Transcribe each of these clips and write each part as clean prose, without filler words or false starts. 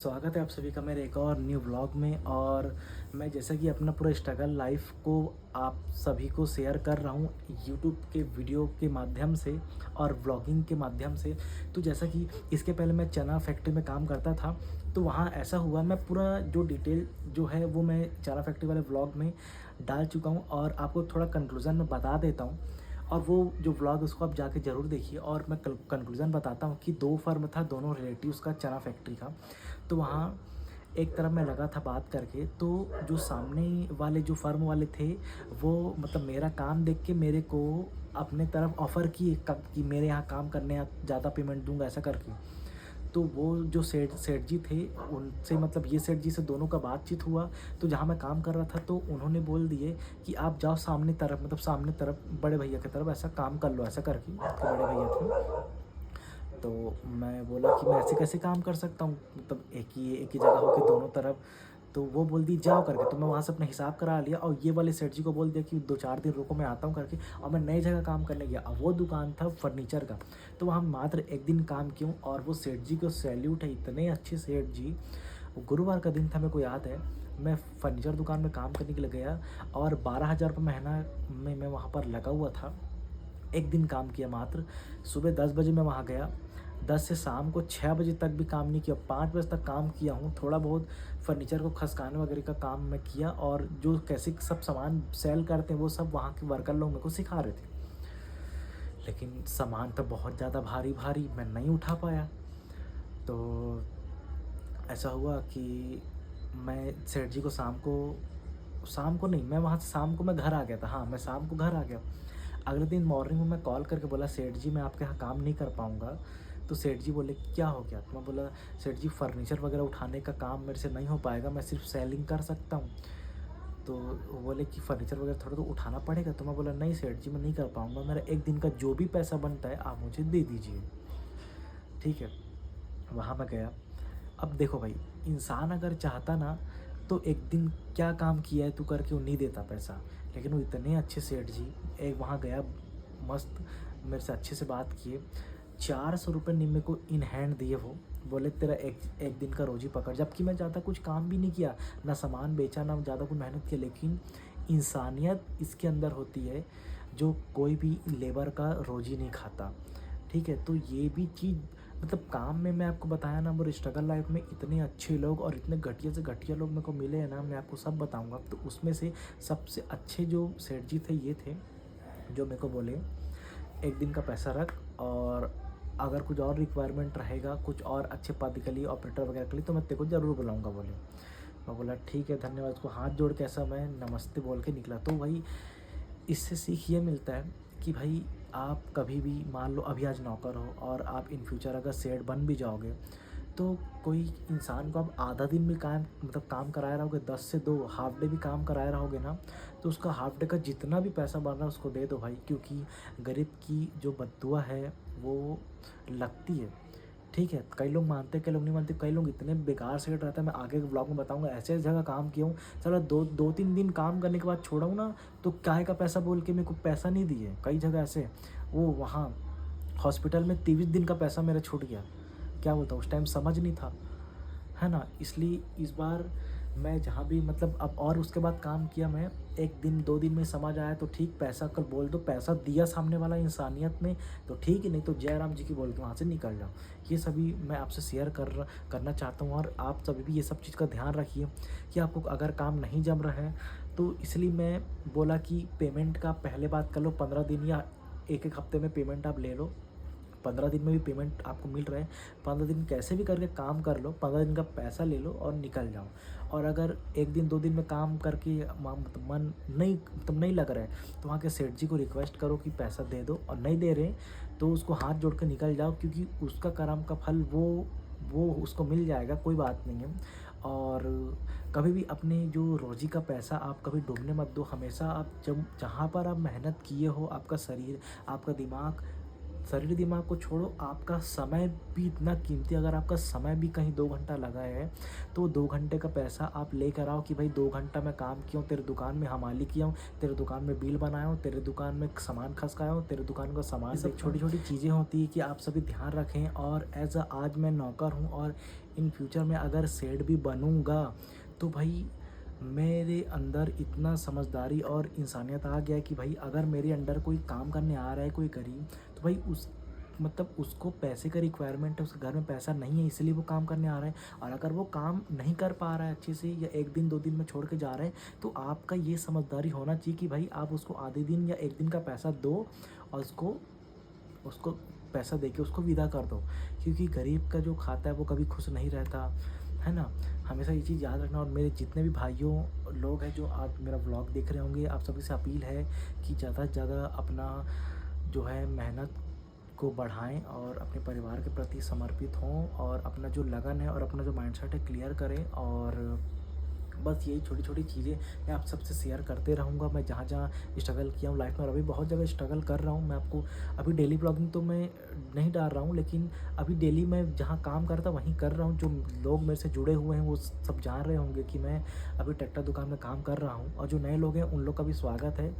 स्वागत है आप सभी का मेरे एक और न्यू व्लॉग में। और मैं जैसा कि अपना पूरा स्ट्रगल लाइफ को आप सभी को शेयर कर रहा हूँ यूट्यूब के वीडियो के माध्यम से और व्लॉगिंग के माध्यम से। तो जैसा कि इसके पहले मैं चना फैक्ट्री में काम करता था, तो वहाँ ऐसा हुआ मैं पूरा जो डिटेल जो है वो मैं चना फैक्ट्री वाले व्लॉग में डाल चुका हूँ और आपको थोड़ा कंक्लूज़न में बता देता हूँ। और वो जो व्लॉग उसको आप जाके ज़रूर देखिए। और मैं कंक्लूज़न बताता हूँ कि दो फर्म था, दोनों रिलेटिव्स का, चना फैक्ट्री का। तो वहाँ एक तरफ मैं लगा था बात करके, तो जो सामने वाले जो फर्म वाले थे वो मतलब मेरा काम देख के मेरे को अपने तरफ ऑफ़र किए कब कि मेरे यहाँ काम करने ज़्यादा पेमेंट दूंगा ऐसा करके। तो वो जो सेठ सेठ जी थे उनसे मतलब ये सेठ जी से दोनों का बातचीत हुआ। तो जहाँ मैं काम कर रहा था तो उन्होंने बोल दिए कि आप जाओ सामने तरफ, मतलब सामने तरफ बड़े भैया की तरफ ऐसा काम कर लो ऐसा करके, तो बड़े भैया थे। तो मैं बोला कि मैं ऐसे कैसे काम कर सकता हूँ, मतलब एक ही जगह हो के दोनों तरफ। तो वो बोल दी जाओ करके। तो मैं वहाँ से अपना हिसाब करा लिया और ये वाले सेठ जी को बोल दिया कि 2-4 दिन रुको मैं आता हूँ करके। और मैं नई जगह काम करने गया। अब वो दुकान था फर्नीचर का। तो वहाँ मात्र एक दिन काम किया हूँ और वो सेठ जी को सैल्यूट है, इतने अच्छे सेठ जी। वो गुरुवार का दिन था, मेरे को याद है। मैं फर्नीचर दुकान में काम करने के लिए गया और 12,000 रुपये महीना में मैं वहाँ पर लगा हुआ था। एक दिन काम किया मात्र। सुबह 10 बजे मैं वहाँ गया, 10 से शाम को 6 बजे तक भी काम नहीं किया, 5 बजे तक काम किया हूँ। थोड़ा बहुत फर्नीचर को खसकाने वगैरह का काम मैं किया और जो कैसे सब सामान सेल करते हैं वो सब वहाँ के वर्कर लोग मेरे को सिखा रहे थे। लेकिन सामान तो बहुत ज़्यादा भारी भारी मैं नहीं उठा पाया। तो ऐसा हुआ कि मैं सेठ जी को शाम को नहीं, मैं वहाँ से शाम को मैं घर आ गया था। हाँ, मैं शाम को घर आ गया। अगले दिन मॉर्निंग में मैं कॉल करके बोला सेठ जी मैं आपके यहाँ काम नहीं कर पाऊँगा। तो सेठ जी बोले क्या हो गया? तो मैं बोला सेठ जी फर्नीचर वगैरह उठाने का काम मेरे से नहीं हो पाएगा, मैं सिर्फ सेलिंग कर सकता हूँ। तो वो बोले कि फर्नीचर वगैरह थोड़ा तो उठाना पड़ेगा। तो मैं बोला नहीं सेठ जी मैं नहीं कर पाऊँगा, मेरा एक दिन का जो भी पैसा बनता है आप मुझे दे दीजिए, ठीक है। वहाँ मैं गया। अब देखो भाई, इंसान अगर चाहता ना तो एक दिन क्या काम किया है तू करके वो नहीं देता पैसा। लेकिन वो इतने अच्छे सेठ जी, एक वहाँ गया मस्त, मेरे से अच्छे से बात किए। 400 रुपये ने मेरे को इन हैंड दिए। वो बोले तेरा एक एक दिन का रोजी पकड़। जबकि मैं ज़्यादा कुछ काम भी नहीं किया, ना सामान बेचा, ना ज़्यादा कुछ मेहनत किया। लेकिन इंसानियत इसके अंदर होती है जो कोई भी लेबर का रोजी नहीं खाता, ठीक है। तो ये भी चीज़ मतलब काम में मैं आपको बताया ना, मेरे स्ट्रगल लाइफ में इतने अच्छे लोग और इतने घटिया से घटिया लोग मेरे को मिले हैं ना, मैं आपको सब बताऊंगा। तो उसमें से सबसे अच्छे जो सेठ जी थे ये थे, जो मेरे को बोले एक दिन का पैसा रख और अगर कुछ और रिक्वायरमेंट रहेगा कुछ और अच्छे पद के लिए, ऑपरेटर वगैरह के लिए, तो मैं तेरे को ज़रूर बुलाऊंगा बोले। मैं बोला ठीक है धन्यवाद। उसको हाथ जोड़ के ऐसा मैं नमस्ते बोल के निकला। तो भाई इससे सीख ये मिलता है कि भाई आप कभी भी मान लो अभी आज नौकर हो और आप इन फ्यूचर अगर सेठ बन भी जाओगे तो कोई इंसान को आप आधा दिन भी काम मतलब काम कराए रहोगे, 10 से 2 हाफ डे भी काम कराए रहोगे ना, तो उसका हाफ डे का जितना भी पैसा बन रहा है उसको दे दो भाई। क्योंकि गरीब की जो बद्दुआ है वो लगती है, ठीक है। कई लोग मानते हैं, कई लोग नहीं मानते। कई लोग इतने बेकार सेठ रहता है, मैं आगे के ब्लॉग में बताऊंगा। ऐसे जगह काम किया हूँ, चलो 2-3 दिन काम करने के बाद छोड़ा हूँ ना, तो काय का पैसा बोल के मेरे को पैसा नहीं दिए। कई जगह ऐसे वो वहाँ हॉस्पिटल में 23 दिन का पैसा मेरा छूट गया। क्या बोलता हूँ, उस टाइम समझ नहीं था, है ना। इसलिए इस बार मैं जहाँ भी मतलब अब और उसके बाद काम किया मैं, 1 दिन 2 दिन में समझ आया तो ठीक, पैसा कल बोल दो, पैसा दिया सामने वाला इंसानियत में तो ठीक ही, नहीं तो जय राम जी की बोल के वहाँ से निकल जाओ। ये सभी मैं आपसे शेयर करना चाहता हूँ। और आप सभी भी ये सब चीज़ का ध्यान रखिए कि आपको अगर काम नहीं जम रहा है तो इसलिए मैं बोला कि पेमेंट का पहले बात कर लो, 15 दिन या एक हफ्ते में पेमेंट आप ले लो। 15 दिन में भी पेमेंट आपको मिल रहा है, 15 दिन कैसे भी करके काम कर लो, 15 दिन का पैसा ले लो और निकल जाओ। और अगर 1 दिन 2 दिन में काम करके मतलब मन नहीं मतलब नहीं लग रहा है तो वहाँ के सेठ जी को रिक्वेस्ट करो कि पैसा दे दो, और नहीं दे रहे तो उसको हाथ जोड़ कर निकल जाओ। क्योंकि उसका कर्म का फल वो उसको मिल जाएगा, कोई बात नहीं है। और कभी भी अपने जो रोज़ी का पैसा आप कभी डूबने मत दो। हमेशा आप जब जहाँ पर आप मेहनत किए हो, आपका शरीर, आपका दिमाग, शरीर दिमाग को छोड़ो, आपका समय भी इतना कीमती। अगर आपका समय भी कहीं 2 घंटा लगा है तो 2 घंटे का पैसा आप लेकर आओ कि भाई 2 घंटा मैं काम किया हूँ, तेरे दुकान में हमाली किया हूँ, तेरे दुकान में बिल बनाया हूँ, तेरे दुकान में सामान खसकाया हूँ, तेरे दुकान का सामान। सब छोटी छोटी चीज़ें होती है कि आप सभी ध्यान रखें। और एज अ आज मैं नौकर हूँ और इन फ्यूचर में अगर सेठ भी बनूँगा तो भाई मेरे अंदर इतना समझदारी और इंसानियत आ गया है कि भाई अगर मेरे अंडर कोई काम करने आ रहा है कोई गरीब, तो भाई उस मतलब उसको पैसे का रिक्वायरमेंट है, उसके घर में पैसा नहीं है इसलिए वो काम करने आ रहा है। और अगर वो काम नहीं कर पा रहा है अच्छे से या 1 दिन 2 दिन में छोड़ के जा रहा है, तो आपका ये समझदारी होना चाहिए कि भाई आप उसको आधे दिन या 1 दिन का पैसा दो और उसको उसको पैसा देके उसको विदा कर दो। क्योंकि गरीब का जो खाता है वो कभी खुश नहीं रहता, है ना? हमेशा ये चीज़ याद रखना। और मेरे जितने भी भाइयों लोग हैं जो आज मेरा व्लॉग देख रहे होंगे, आप सभी से अपील है कि ज़्यादा से ज़्यादा अपना जो है मेहनत को बढ़ाएँ और अपने परिवार के प्रति समर्पित हों और अपना जो लगन है और अपना जो माइंडसेट है क्लियर करें। और बस यही छोटी-छोटी चीज़ें मैं आप सबसे शेयर करते रहूँगा। मैं जहाँ-जहाँ स्ट्रगल किया हूँ लाइफ़ में और अभी बहुत जगह स्ट्रगल कर रहा हूँ। मैं आपको अभी डेली व्लॉगिंग तो मैं नहीं डाल रहा हूँ, लेकिन अभी डेली मैं जहाँ काम करता वहीं कर रहा हूँ। जो लोग मेरे से जुड़े हुए हैं वो सब जान रहे होंगे कि मैं अभी ट्रैक्टर दुकान में काम कर रहा हूँ, और जो नए लोग हैं उन लोग का भी स्वागत है।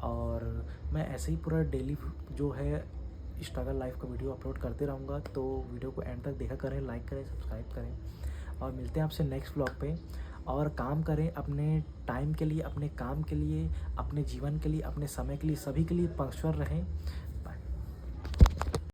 और मैं ऐसे ही पूरा डेली जो है स्ट्रगल लाइफ़ का वीडियो अपलोड करते रहूँगा। तो वीडियो को एंड तक देखा करें, लाइक करें, सब्सक्राइब करें और मिलते हैं आपसे नेक्स्ट व्लॉग पे। और काम करें अपने टाइम के लिए, अपने काम के लिए, अपने जीवन के लिए, अपने समय के लिए, सभी के लिए पंक्चुअल रहें।